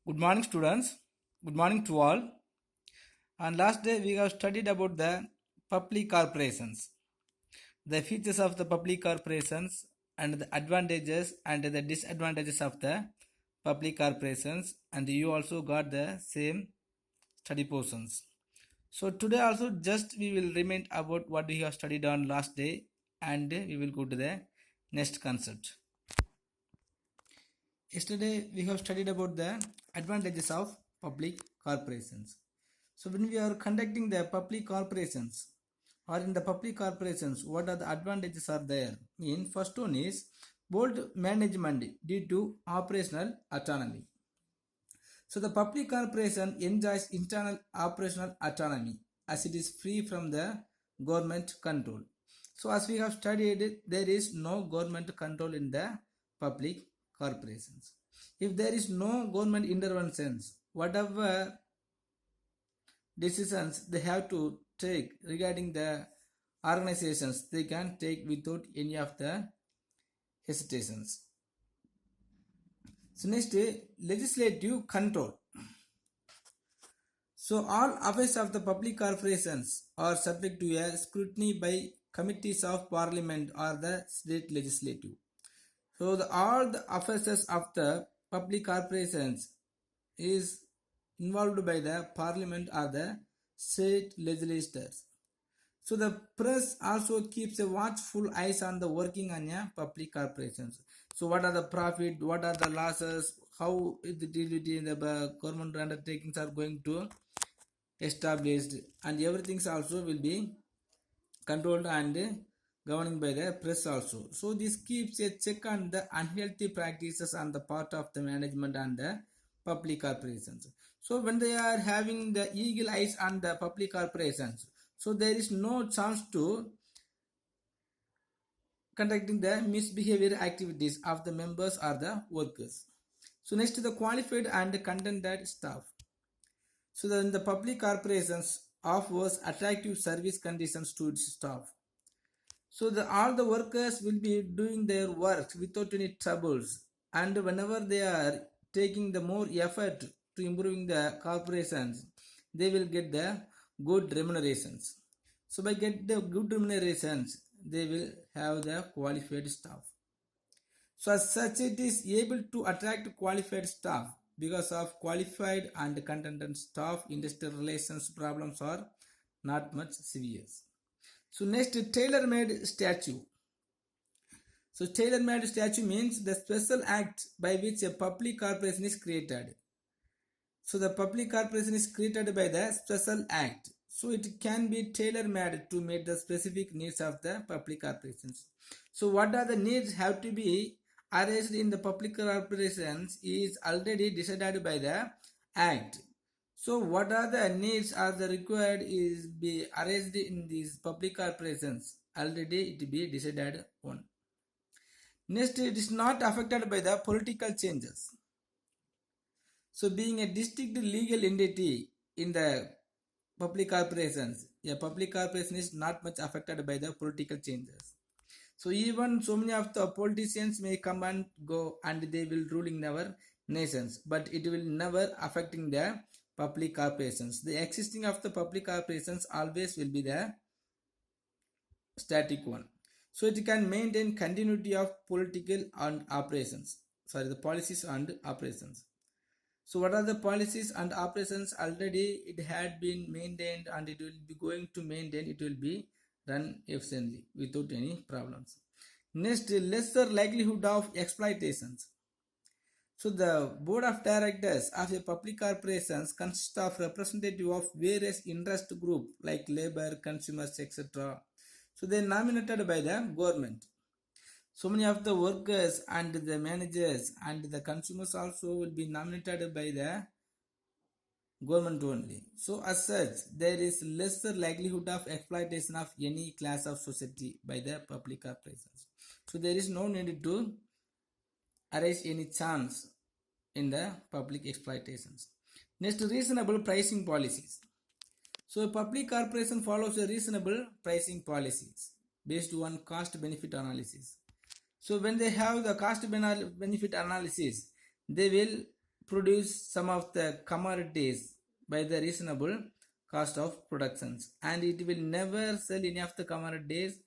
Good morning, students. Good morning to all. And last day we have studied about the public corporations, the features of the public corporations, and the advantages and the disadvantages of the public corporations. And you also got the same study portions. So today also just we will remind about what we have studied on last day, and we will go to the next concept. Yesterday we have studied about the advantages of public corporations. So when we are conducting the public corporations or in the public corporations, what are the advantages are there? In first one is bold management due to operational autonomy. So the public corporation enjoys internal operational autonomy as it is free from the government control. So as we have studied, there is no government control in the public corporations. If there is no government interventions, whatever decisions they have to take regarding the organizations, they can take without any of the hesitations. So next, legislative control. So all affairs of the public corporations are subject to a scrutiny by committees of parliament or the state legislative. So all the affairs of the public corporations is involved by the parliament or the state legislators. So the press also keeps a watchful eyes on the working on a public corporations. So what are the profit, what are the losses, how the government undertakings are going to established, and everything also will be controlled and governing by the press also. So this keeps a check on the unhealthy practices on the part of the management and the public corporations. So when they are having the eagle eyes on the public corporations, so there is no chance to conducting the misbehavior activities of the members or the workers. So next, the qualified and contented staff. So then the public corporations offers attractive service conditions to its staff. So all the workers will be doing their work without any troubles, and whenever they are taking the more effort to improving the corporations, they will get the good remunerations. So by get the good remunerations, they will have the qualified staff. So as such, it is able to attract qualified staff. Because of qualified and contented staff, industrial relations problems are not much severe. So next, tailor-made statute. So tailor-made statute means the special act by which a public corporation is created. So the public corporation is created by the special act. So it can be tailor-made to meet the specific needs of the public corporations. So what are the needs have to be arranged in the public corporations is already decided by the act. So what are the needs are the required is be arranged in these public corporations, already it be decided on. Next, it is not affected by the political changes. So being a distinct legal entity in the public corporations, a public corporation is not much affected by the political changes. So even so many of the politicians may come and go and they will rule in our nations, but it will never affecting the public corporations. The existing of the public corporations always will be the static one. So it can maintain continuity of political and operations. Sorry, the policies and operations. So what are the policies and operations? Already it had been maintained and it will be going to maintain, it will be run efficiently without any problems. Next, lesser likelihood of exploitations. So the board of directors of a public corporations consists of representative of various interest group like labor, consumers, etc. So they are nominated by the government. So many of the workers and the managers and the consumers also will be nominated by the government only. So as such, there is lesser likelihood of exploitation of any class of society by the public corporations. So there is no need to arise any chance in the public exploitations. Next, reasonable pricing policies. So a public corporation follows a reasonable pricing policies based on cost benefit analysis. So when they have the cost benefit analysis, they will produce some of the commodities by the reasonable cost of productions, and it will never sell any of the commodities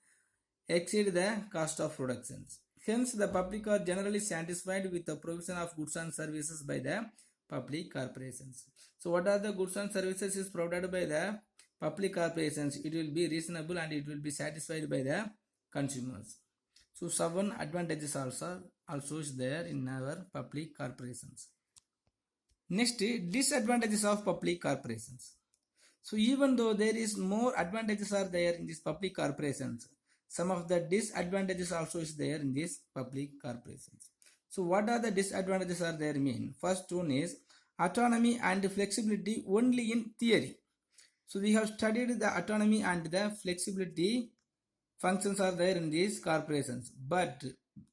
exceed the cost of productions. Hence, the public are generally satisfied with the provision of goods and services by the public corporations. So, what are the goods and services is provided by the public corporations? It will be reasonable and it will be satisfied by the consumers. So, seven advantages also is there in our public corporations. Next, disadvantages of public corporations. So even though there is more advantages are there in these public corporations, some of the disadvantages also is there in these public corporations. So what are the disadvantages are there mean? First one is autonomy and flexibility only in theory. So we have studied the autonomy and the flexibility functions are there in these corporations, but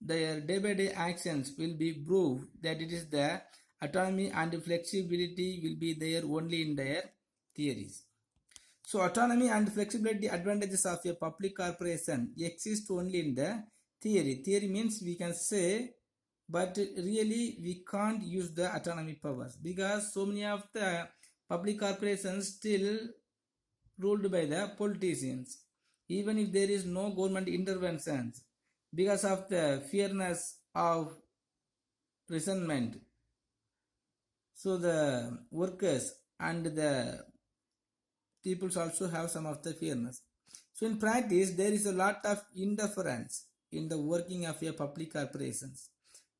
their day-by-day actions will be proved that it is the autonomy and flexibility will be there only in their theories. So autonomy and flexibility advantages of a public corporation exist only in the theory. Theory means we can say, but really we can't use the autonomy powers because so many of the public corporations still ruled by the politicians. Even if there is no government interventions, because of the fearness of resentment, so the workers and the peoples also have some of the fairness. So in practice, there is a lot of interference in the working of a public corporations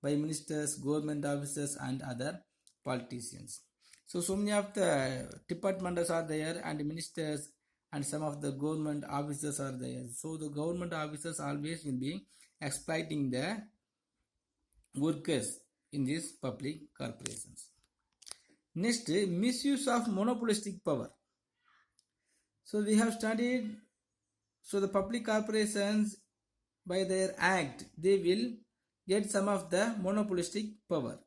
by ministers, government officers, and other politicians. So many of the departments are there, and ministers and some of the government officers are there. So the government officers always will be exploiting the workers in these public corporations. Next, misuse of monopolistic power. So we have studied, so the public corporations by their act, they will get some of the monopolistic power.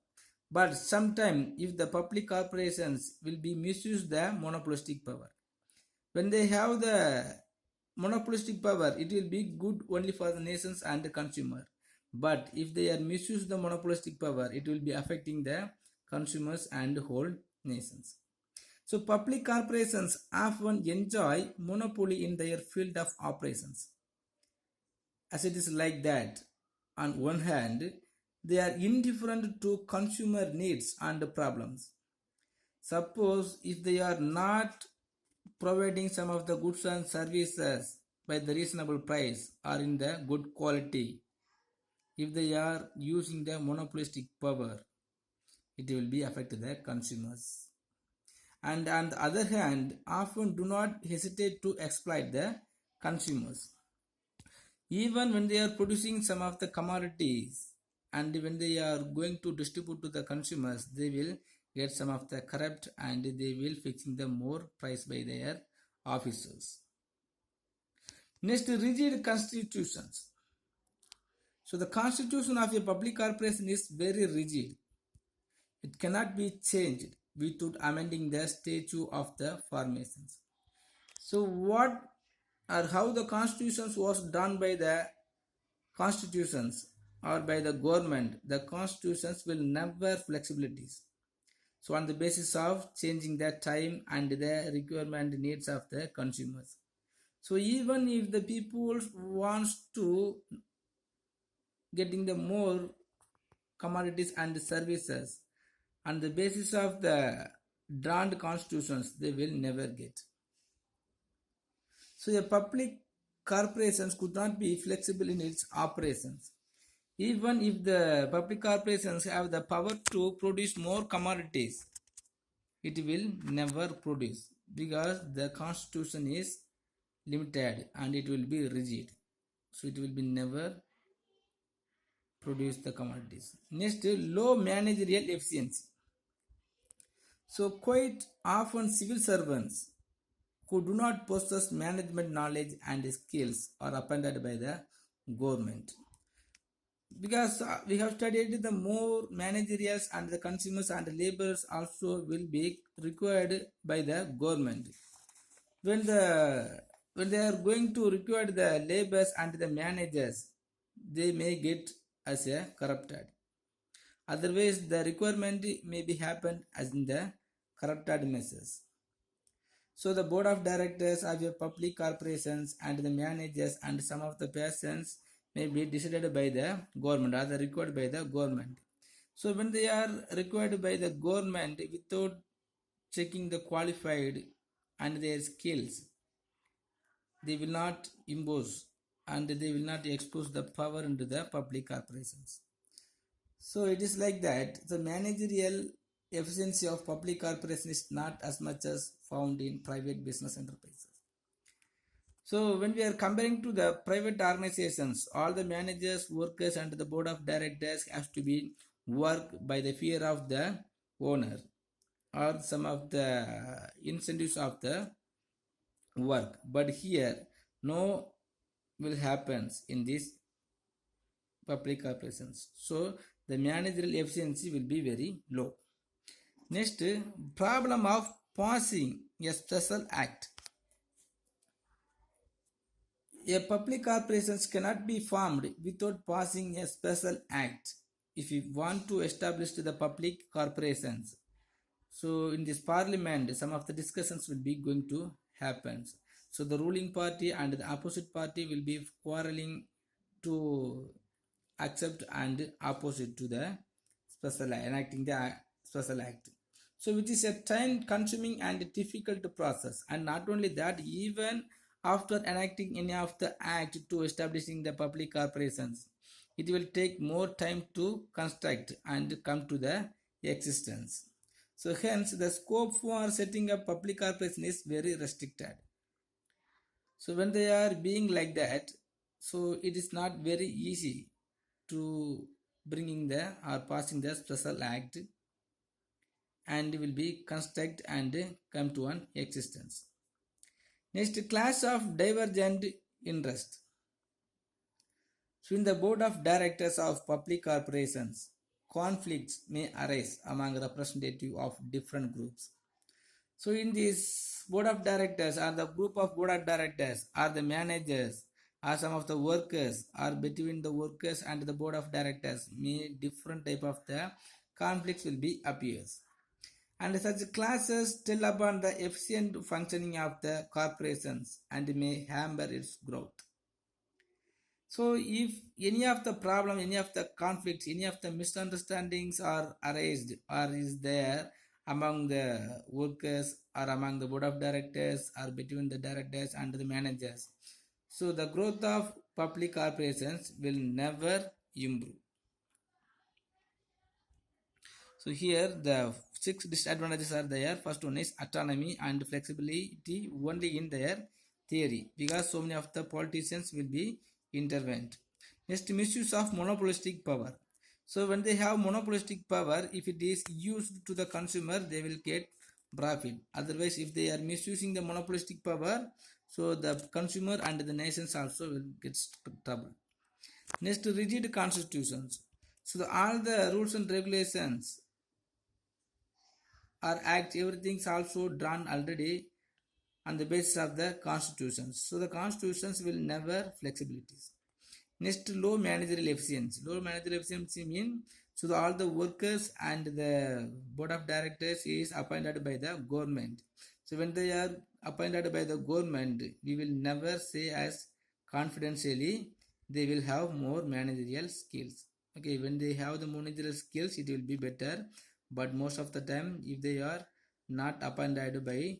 But sometimes if the public corporations will be misuse the monopolistic power. When they have the monopolistic power, it will be good only for the nations and the consumer. But if they are misuse the monopolistic power, it will be affecting the consumers and whole nations. So public corporations often enjoy monopoly in their field of operations. As it is like that, on one hand, they are indifferent to consumer needs and problems. Suppose if they are not providing some of the goods and services by the reasonable price or in the good quality, if they are using the monopolistic power, it will be affect the consumers. And on the other hand, often do not hesitate to exploit the consumers. Even when they are producing some of the commodities and when they are going to distribute to the consumers, they will get some of the corrupt and they will fixing the more price by their officers. Next, rigid constitutions. So the constitution of a public corporation is very rigid. It cannot be changed without amending the statute of the formations. So what or how the constitutions was done by the constitutions or by the government, the constitutions will never flexibilities. So on the basis of changing the time and the requirement needs of the consumers. So even if the people wants to getting the more commodities and services on the basis of the drawn constitutions, they will never get. So the public corporations could not be flexible in its operations. Even if the public corporations have the power to produce more commodities, it will never produce because the constitution is limited and it will be rigid. So it will be never produce the commodities. Next, low managerial efficiency. So quite often civil servants who do not possess management knowledge and skills are appointed by the government. Because we have studied the more managerials and the consumers and the laborers also will be required by the government. When they are going to require the laborers and the managers, they may get as a corrupted. Otherwise, the requirement may be happened as in the corrupted measures. So the board of directors of your public corporations and the managers and some of the persons may be decided by the government or the required by the government. So when they are required by the government without checking the qualified and their skills, they will not impose and they will not expose the power into the public corporations. So it is like that. The managerial efficiency of public corporation is not as much as found in private business enterprises. So when we are comparing to the private organizations, all the managers, workers and the board of directors have to be work by the fear of the owner or some of the incentives of the work. But here no will happens in these public corporations. So the managerial efficiency will be very low. Next, problem of passing a special act. A public corporations cannot be formed without passing a special act. If we want to establish the public corporations, so in this parliament, some of the discussions will be going to happen. So the ruling party and the opposite party will be quarreling to accept and opposite to the special enacting the special act. So which is a time consuming and difficult process, and not only that, even after enacting any of the act to establishing the public corporations, it will take more time to construct and come to the existence. So hence the scope for setting up public corporation is very restricted. So when they are being like that, so it is not very easy to bringing the or passing the special act and will be construct and come to an existence. Next, clash of divergent interest. So in the board of directors of public corporations, conflicts may arise among representatives of different groups. So in this board of directors or the group of board of directors are the managers or some of the workers or between the workers and the board of directors, may different type of the conflicts will be appears. And such classes tell upon the efficient functioning of the corporations and may hamper its growth. So if any of the problem, any of the conflicts, any of the misunderstandings are arised or is there among the workers or among the board of directors or between the directors and the managers, so the growth of public corporations will never improve. So here the 6 disadvantages are there. First one is autonomy and flexibility only in their theory, because so many of the politicians will be intervened. Next, misuse of monopolistic power. So when they have monopolistic power, if it is used to the consumer, they will get profit. Otherwise, if they are misusing the monopolistic power, so the consumer and the nations also will get trouble. Next, rigid constitutions. So all the rules and regulations or acts, everything is also drawn already on the basis of the constitutions. So the constitutions will never flexibilities. Next, low managerial efficiency. Low managerial efficiency means so all the workers and the board of directors is appointed by the government. So when they are appointed by the government, we will never say as confidentially they will have more managerial skills. Okay, when they have the managerial skills, it will be better. But most of the time, if they are not appointed by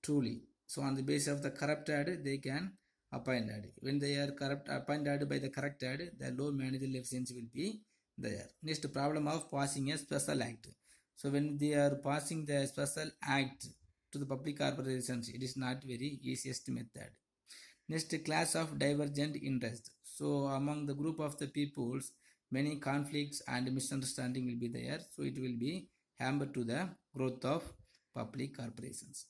truly, so on the basis of the corrupted, they can appointed. When they are corrupt appointed by the corrupted, the low managerial efficiency will be there. Next, problem of passing a special act. So when they are passing the special act to the public corporations, it is not very easiest method. Next, class of divergent interest. So among the group of the peoples, many conflicts and misunderstanding will be there. So it will be hamper to the growth of public corporations.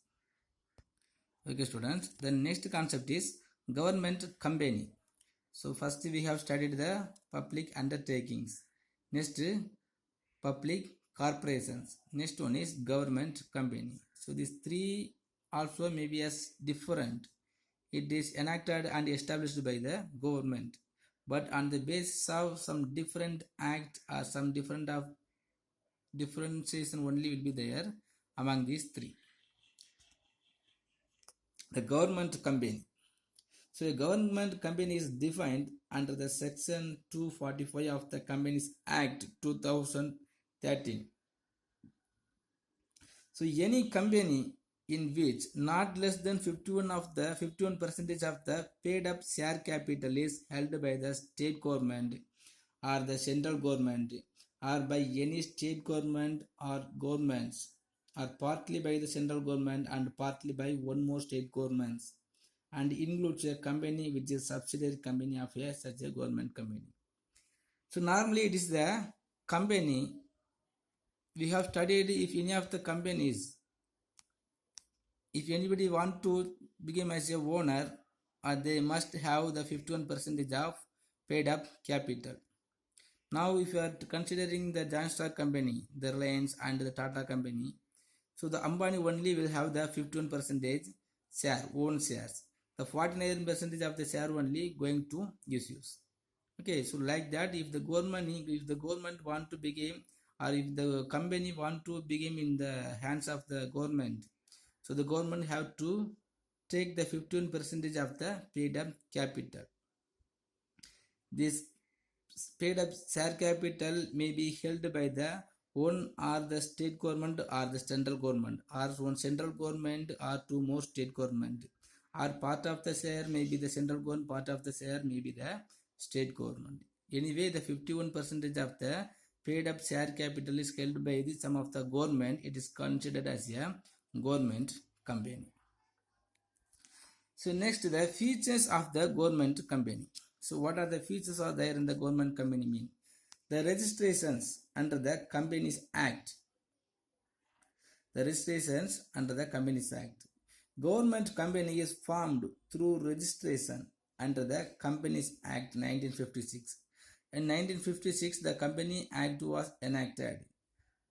Okay students, the next concept is government company. So first we have studied the public undertakings. Next, public corporations. Next one is government company. So these three also may be as different. It is enacted and established by the government. but on the basis of some different act or some different of differentiation only will be there among these three. The government company. So a government company is defined under the section 245 of the Companies Act 2013. So any company in which not less than 51 percentage of the paid up share capital is held by the state government or the central government or by any state government or governments or partly by the central government and partly by one more state governments and includes a company which is subsidiary company of such a government company. So normally it is the company we have studied. If any of the companies, if anybody want to become as a owner, they must have the 51 percentage of paid up capital. Now if you are considering the joint stock company, the Reliance and the Tata company, so the Ambani only will have the 51 percentage share, own shares. The 49 percentage of the share only going to use. Okay, so like that, if the government want to become, or if the company want to become in the hands of the government, so the government have to take the 15 percentage of the paid up capital. This paid up share capital may be held by the one or the state government or the central government or one central government or two more state government, or part of the share may be the central government, part of the share may be the state government. Anyway, the 51 percentage of the paid up share capital is held by the some of the government. It is considered as a government company. So next, the features of the government company. So what are the features are there in the government company mean? The registrations under the Companies Act. The registrations under the Companies Act. Government company is formed through registration under the Companies Act 1956. In 1956, the Company Act was enacted.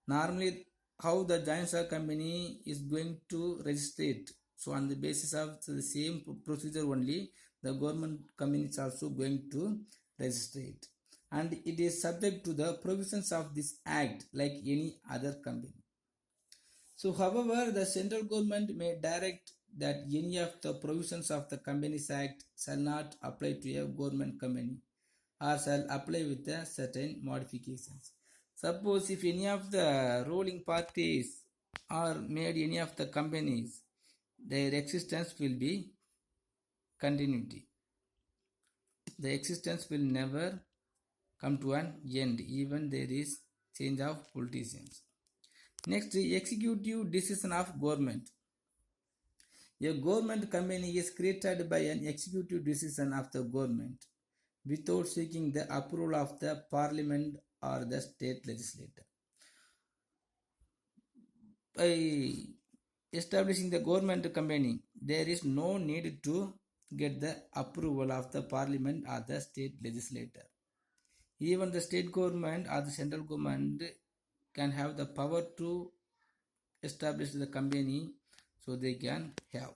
Normally, how the joint stock company is going to register it. So on the basis of the same procedure only, the government company is also going to register it. And it is subject to the provisions of this act like any other company. So however, the central government may direct that any of the provisions of the Companies Act shall not apply to a government company or shall apply with a certain modifications. Suppose if any of the ruling parties or made any of the companies, their existence will be continuity. The existence will never come to an end, even there is change of politicians. Next, executive decision of government. A government company is created by an executive decision of the government without seeking the approval of the parliament or the state legislature. By establishing the government company, there is no need to get the approval of the parliament or the state legislature. Even the state government or the central government can have the power to establish the company, so they can have.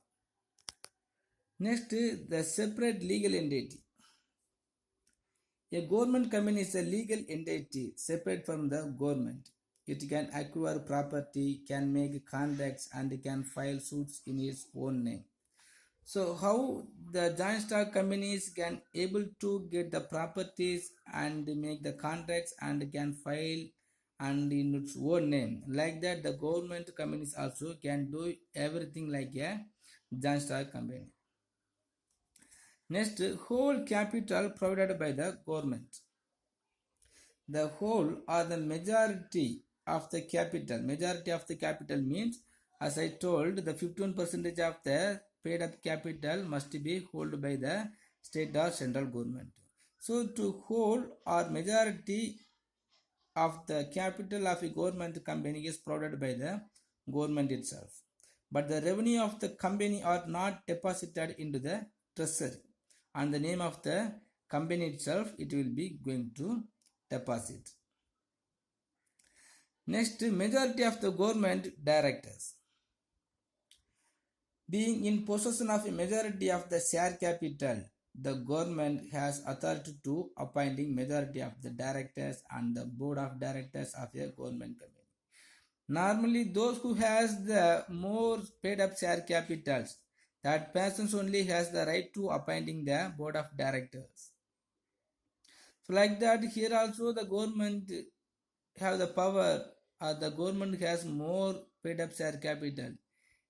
Next, the separate legal entity. A government company is a legal entity separate from the government. It can acquire property, can make contracts, and can file suits in its own name. So how the joint stock companies can able to get the properties and make the contracts and can file and in its own name. Like that, the government companies also can do everything like a joint stock company. Next, whole capital provided by the government. The whole or the majority of the capital. Majority of the capital means, as I told, the 51 percentage of the paid up capital must be held by the state or central government. So to hold or majority of the capital of a government company is provided by the government itself. But the revenue of the company are not deposited into the treasury. On the name of the company itself, it will be going to deposit. Next, majority of the government directors. Being in possession of a majority of the share capital the government has authority to appointing majority of the directors and the board of directors of a government company. Normally, those who has the more paid up share capitals, that persons only has the right to appointing the board of directors. So like that, here also the government have the power, or the government has more paid up share capital.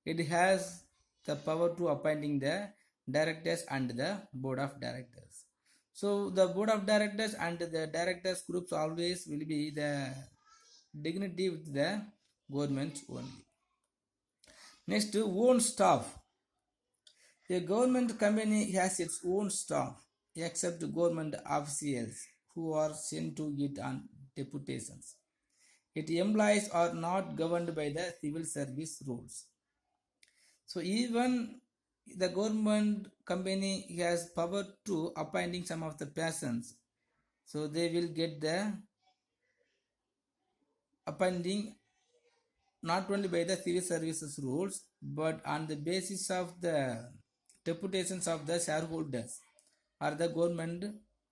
It has the power to appointing the directors and the board of directors. So the board of directors and the directors groups always will be the dignity with the government only. Next, own staff. A government company has its own staff, except government officials who are sent to it on deputations. Its employees are not governed by the civil service rules. So even the government company has power to appointing some of the persons. So they will get the appointing not only by the civil services rules, but on the basis of the deputations of the shareholders or the government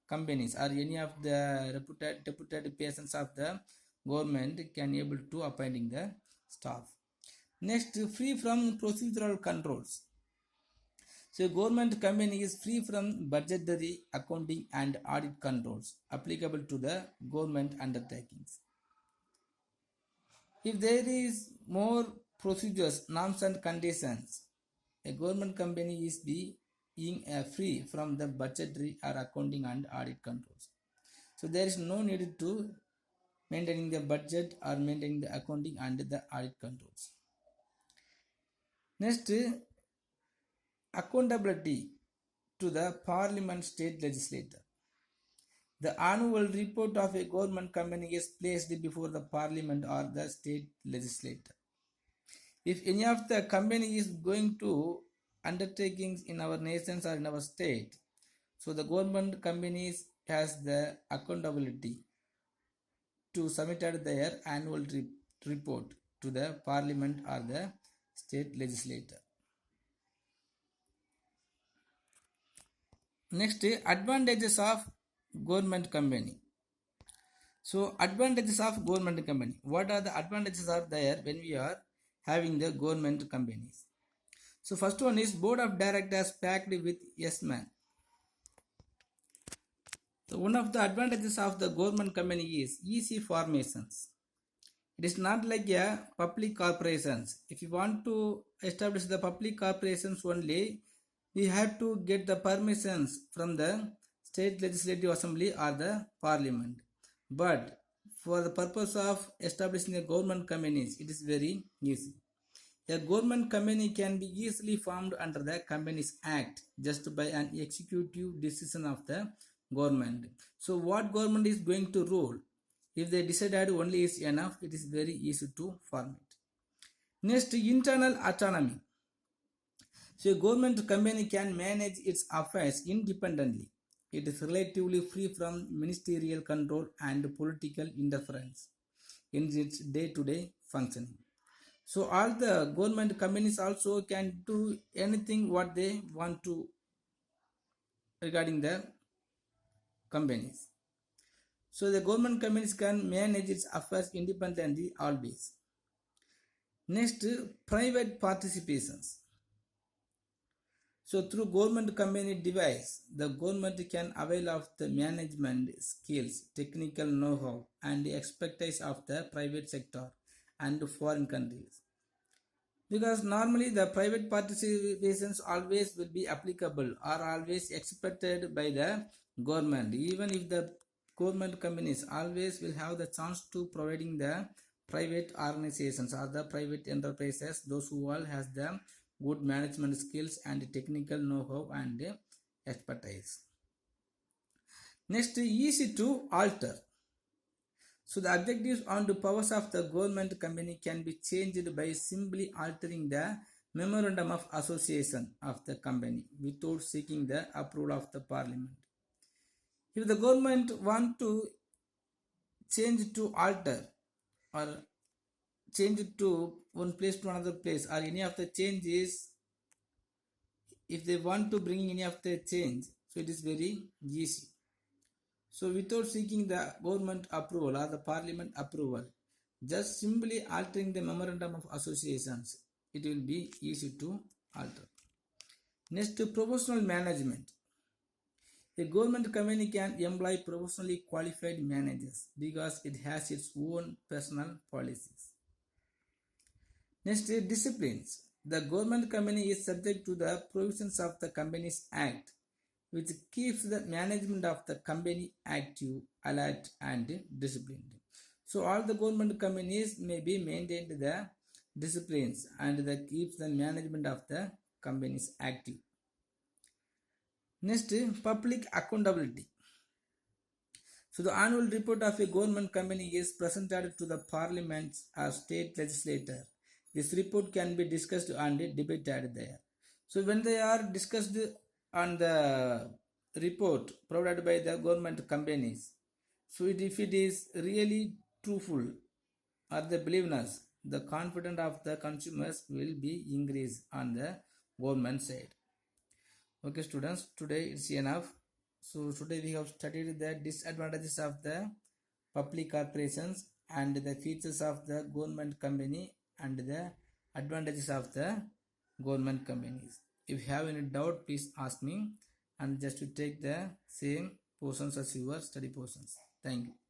companies or any of the deputed persons of the government can able to appointing the staff. Next, free from procedural controls. So government company is free from budgetary, accounting and audit controls applicable to the government undertakings. If there is more procedures, norms and conditions, a government company is being free from the budgetary or accounting and audit controls. So there is no need to maintaining the budget or maintaining the accounting and the audit controls. Next, accountability to the parliament state legislator. The annual report of a government company is placed before the parliament or the state legislator. If any of the company is going to undertakings in our nations or in our state, so the government companies has the accountability to submit their annual report to the parliament or the state legislator. Next, advantages of government company. So advantages of government company. What are the advantages are there when we are having the government companies? So first one is board of directors packed with yes man. So one of the advantages of the government company is easy formations. It is not like a public corporations. If you want to establish the public corporations only, we have to get the permissions from the state legislative assembly or the parliament. But for the purpose of establishing a government companies, it is very easy. A government company can be easily formed under the Companies Act just by an executive decision of the government. So what government is going to rule? If they decided only is enough, it is very easy to form it. Next, internal autonomy. So a government company can manage its affairs independently. It is relatively free from ministerial control and political interference in its day-to-day functioning. So all the government companies also can do anything what they want to regarding the companies. So the government companies can manage its affairs independently always. Next, private participations. So through government company device, the government can avail of the management skills, technical know-how and the expertise of the private sector and foreign countries. Because normally the private participations always will be applicable or always expected by the government. Even if the government companies always will have the chance to providing the private organizations or the private enterprises, those who all has the good management skills and technical know-how and expertise. Next, easy to alter. So the objectives and the powers of the government company can be changed by simply altering the memorandum of association of the company without seeking the approval of the parliament. If the government want to change to alter or change it to one place to another place or any of the changes, if they want to bring any of the change, So it is very easy. So without seeking the government approval or the parliament approval, just simply altering the memorandum of associations, it will be easy to alter. Next, professional management. A government company can employ professionally qualified managers because it has its own personal policies. Next, disciplines. The government company is subject to the provisions of the Companies Act, which keeps the management of the company active, alert, and disciplined. So all the government companies may be maintained the disciplines and that keeps the management of the companies active. Next, public accountability. So the annual report of a government company is presented to the parliament or state legislature. This report can be discussed and debated there. So when they are discussed on the report provided by the government companies, so if it is really truthful or the believers, the confidence of the consumers will be increased on the government side. Okay students, today it's enough. So today we have studied the disadvantages of the public corporations and the features of the government company and the advantages of the government companies. If you have any doubt, please ask me and just to take the same portions as your study portions. Thank you.